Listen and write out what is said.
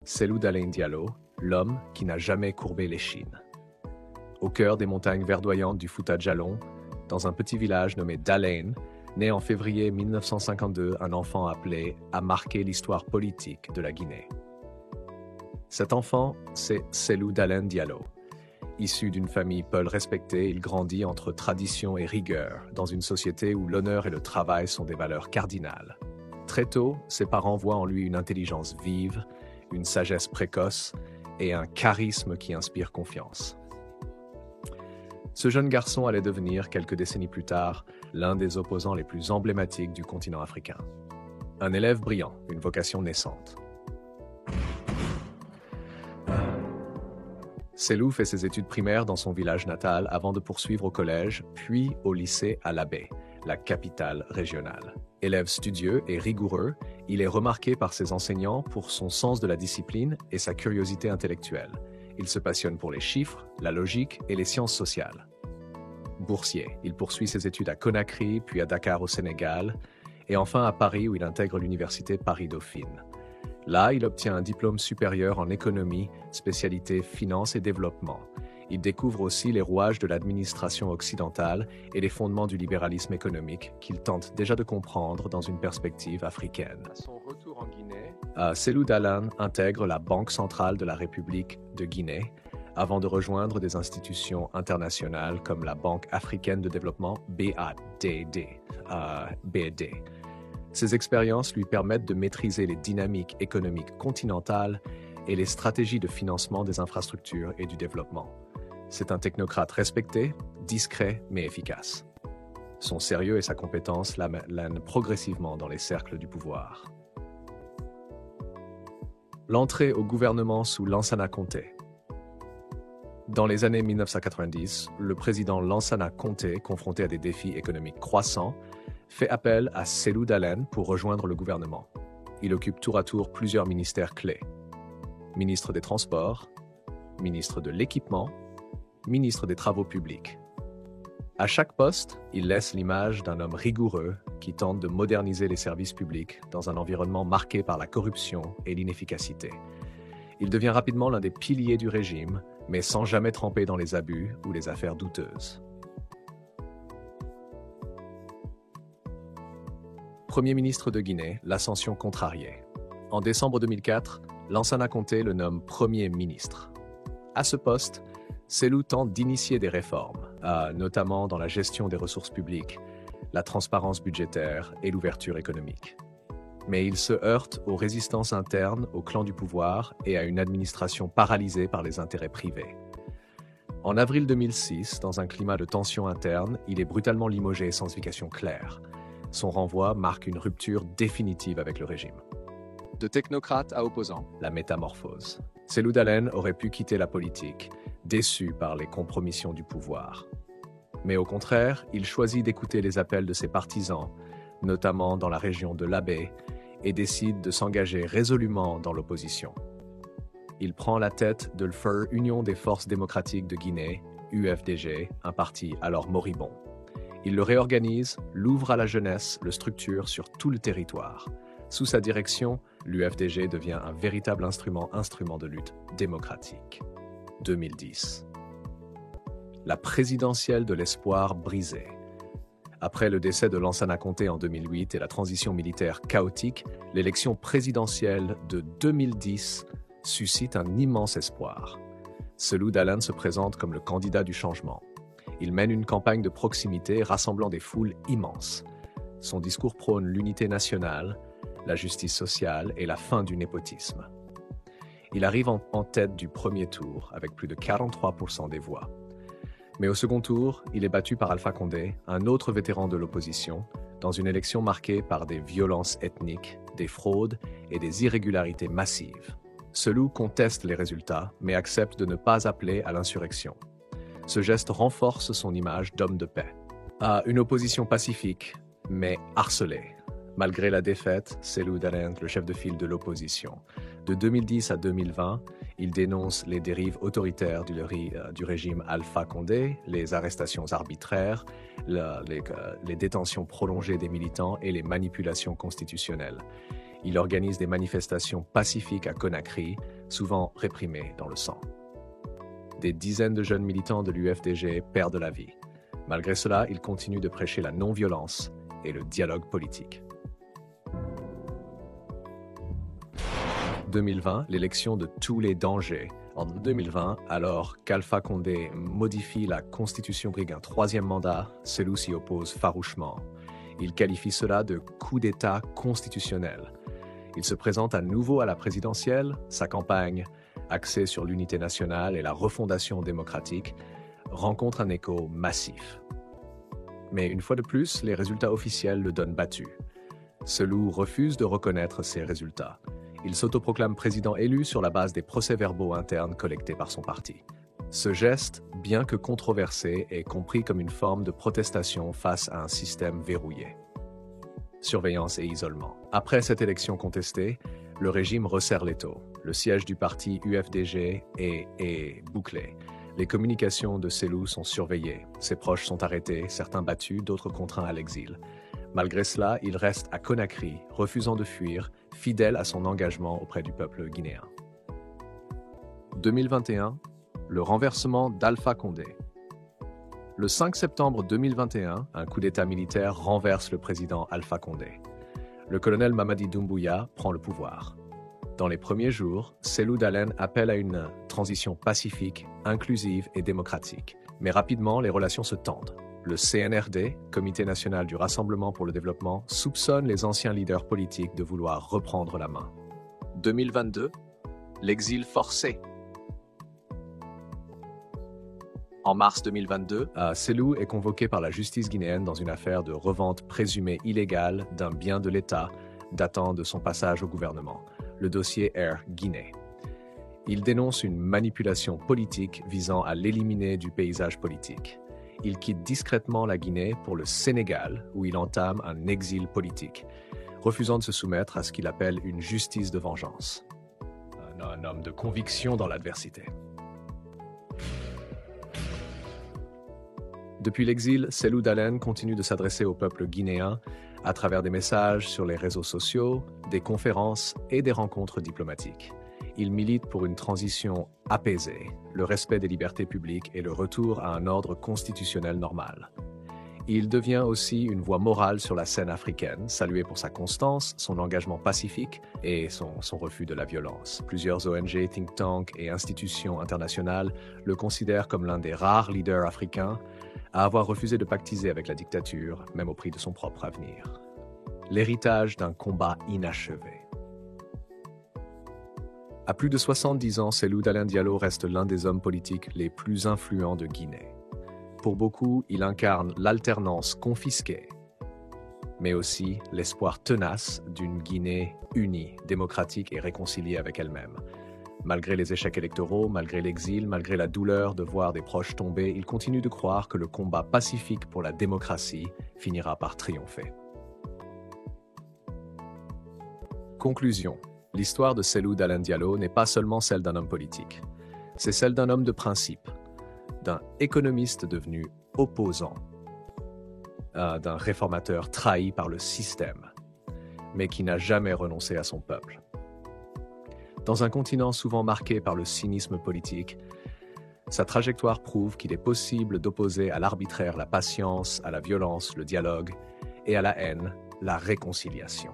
Cellou Dalein Diallo, l'homme qui n'a jamais courbé l'échine. Au cœur des montagnes verdoyantes du Fouta Djallon, dans un petit village nommé Dalein, né en février 1952, un enfant appelé a marqué l'histoire politique de la Guinée. Cet enfant, c'est Cellou Dalein Diallo. Issu d'une famille peul respectée, il grandit entre tradition et rigueur, dans une société où l'honneur et le travail sont des valeurs cardinales. Très tôt, ses parents voient en lui une intelligence vive, une sagesse précoce et un charisme qui inspire confiance. Ce jeune garçon allait devenir, quelques décennies plus tard, l'un des opposants les plus emblématiques du continent africain. Un élève brillant, une vocation naissante. Cellou fait ses études primaires dans son village natal avant de poursuivre au collège, puis au lycée à Labé, la capitale régionale. Élève studieux et rigoureux, il est remarqué par ses enseignants pour son sens de la discipline et sa curiosité intellectuelle. Il se passionne pour les chiffres, la logique et les sciences sociales. Boursier, il poursuit ses études à Conakry, puis à Dakar au Sénégal, et enfin à Paris où il intègre l'université Paris-Dauphine. Là, il obtient un diplôme supérieur en économie, spécialité finance et développement. Il découvre aussi les rouages de l'administration occidentale et les fondements du libéralisme économique qu'il tente déjà de comprendre dans une perspective africaine. À son retour en Guinée, Cellou Dalein intègre la Banque centrale de la République de Guinée avant de rejoindre des institutions internationales comme la Banque africaine de développement BAD. Ces expériences lui permettent de maîtriser les dynamiques économiques continentales et les stratégies de financement des infrastructures et du développement. C'est un technocrate respecté, discret mais efficace. Son sérieux et sa compétence l'amènent progressivement dans les cercles du pouvoir. L'entrée au gouvernement sous Lansana Conté. Dans les années 1990, le président Lansana Conté, confronté à des défis économiques croissants, fait appel à Cellou Dalein pour rejoindre le gouvernement. Il occupe tour à tour plusieurs ministères clés. Ministre des Transports, ministre de l'Équipement, ministre des Travaux publics. À chaque poste, il laisse l'image d'un homme rigoureux qui tente de moderniser les services publics dans un environnement marqué par la corruption et l'inefficacité. Il devient rapidement l'un des piliers du régime, mais sans jamais tremper dans les abus ou les affaires douteuses. Premier ministre de Guinée, l'ascension contrariée. En décembre 2004, Lansana Conté le nomme Premier ministre. À ce poste, Cellou tente d'initier des réformes, notamment dans la gestion des ressources publiques, la transparence budgétaire et l'ouverture économique. Mais il se heurte aux résistances internes au clan du pouvoir et à une administration paralysée par les intérêts privés. En avril 2006, dans un climat de tension interne, il est brutalement limogé sans explication claire. Son renvoi marque une rupture définitive avec le régime. De technocrate à opposant, la métamorphose. Cellou Dalein aurait pu quitter la politique, déçu par les compromissions du pouvoir. Mais au contraire, il choisit d'écouter les appels de ses partisans, notamment dans la région de l'Abé, et décide de s'engager résolument dans l'opposition. Il prend la tête de l'UFR, Union des Forces démocratiques de Guinée, UFDG, un parti alors moribond. Il le réorganise, l'ouvre à la jeunesse, le structure sur tout le territoire. Sous sa direction, l'UFDG devient un véritable instrument de lutte démocratique. 2010. La présidentielle de l'espoir brisée. Après le décès de Lansana Conté en 2008 et la transition militaire chaotique, l'élection présidentielle de 2010 suscite un immense espoir. Cellou Dalein se présente comme le candidat du changement. Il mène une campagne de proximité rassemblant des foules immenses. Son discours prône l'unité nationale, la justice sociale et la fin du népotisme. Il arrive en tête du premier tour avec plus de 43% des voix. Mais au second tour, il est battu par Alpha Condé, un autre vétéran de l'opposition, dans une élection marquée par des violences ethniques, des fraudes et des irrégularités massives. Cellou conteste les résultats, mais accepte de ne pas appeler à l'insurrection. Ce geste renforce son image d'homme de paix. À une opposition pacifique, mais harcelée. Malgré la défaite, Cellou Dalein, le chef de file de l'opposition. De 2010 à 2020, il dénonce les dérives autoritaires du régime Alpha Condé, les arrestations arbitraires, les détentions prolongées des militants et les manipulations constitutionnelles. Il organise des manifestations pacifiques à Conakry, souvent réprimés dans le sang. Des dizaines de jeunes militants de l'UFDG perdent la vie. Malgré cela, il continue de prêcher la non-violence et le dialogue politique. 2020, l'élection de tous les dangers. En 2020, alors qu'Alpha Condé modifie la constitution brigue un troisième mandat, Cellou s'y oppose farouchement. Il qualifie cela de coup d'État constitutionnel. Il se présente à nouveau à la présidentielle. Sa campagne, axée sur l'unité nationale et la refondation démocratique, rencontre un écho massif. Mais une fois de plus, les résultats officiels le donnent battu. Cellou refuse de reconnaître ces résultats. Il s'autoproclame président élu sur la base des procès-verbaux internes collectés par son parti. Ce geste, bien que controversé, est compris comme une forme de protestation face à un système verrouillé. Surveillance et isolement. Après cette élection contestée, le régime resserre l'étau. Le siège du parti UFDG est bouclé. Les communications de Cellou sont surveillées. Ses proches sont arrêtés, certains battus, d'autres contraints à l'exil. Malgré cela, il reste à Conakry, refusant de fuir, fidèle à son engagement auprès du peuple guinéen. 2021, le renversement d'Alpha Condé. Le 5 septembre 2021, un coup d'État militaire renverse le président Alpha Condé. Le colonel Mamadi Doumbouya prend le pouvoir. Dans les premiers jours, Cellou Dalein appelle à une transition pacifique, inclusive et démocratique. Mais rapidement, les relations se tendent. Le CNRD, Comité national du Rassemblement pour le développement, soupçonne les anciens leaders politiques de vouloir reprendre la main. 2022, l'exil forcé. En mars 2022, Cellou est convoqué par la justice guinéenne dans une affaire de revente présumée illégale d'un bien de l'État datant de son passage au gouvernement, le dossier Air Guinée. Il dénonce une manipulation politique visant à l'éliminer du paysage politique. Il quitte discrètement la Guinée pour le Sénégal, où il entame un exil politique, refusant de se soumettre à ce qu'il appelle une justice de vengeance. Un homme de conviction dans l'adversité. Depuis l'exil, Cellou Dalein continue de s'adresser au peuple guinéen à travers des messages sur les réseaux sociaux, des conférences et des rencontres diplomatiques. Il milite pour une transition apaisée, le respect des libertés publiques et le retour à un ordre constitutionnel normal. Il devient aussi une voix morale sur la scène africaine, salué pour sa constance, son engagement pacifique et son refus de la violence. Plusieurs ONG, think tanks et institutions internationales le considèrent comme l'un des rares leaders africains à avoir refusé de pactiser avec la dictature, même au prix de son propre avenir. L'héritage d'un combat inachevé. À plus de 70 ans, Cellou Dalein Diallo reste l'un des hommes politiques les plus influents de Guinée. Pour beaucoup, il incarne l'alternance confisquée, mais aussi l'espoir tenace d'une Guinée unie, démocratique et réconciliée avec elle-même. Malgré les échecs électoraux, malgré l'exil, malgré la douleur de voir des proches tomber, il continue de croire que le combat pacifique pour la démocratie finira par triompher. Conclusion. L'histoire de Cellou Dalein Diallo n'est pas seulement celle d'un homme politique. C'est celle d'un homme de principe, d'un économiste devenu opposant, d'un réformateur trahi par le système, mais qui n'a jamais renoncé à son peuple. Dans un continent souvent marqué par le cynisme politique, sa trajectoire prouve qu'il est possible d'opposer à l'arbitraire la patience, à la violence, le dialogue, et à la haine, la réconciliation.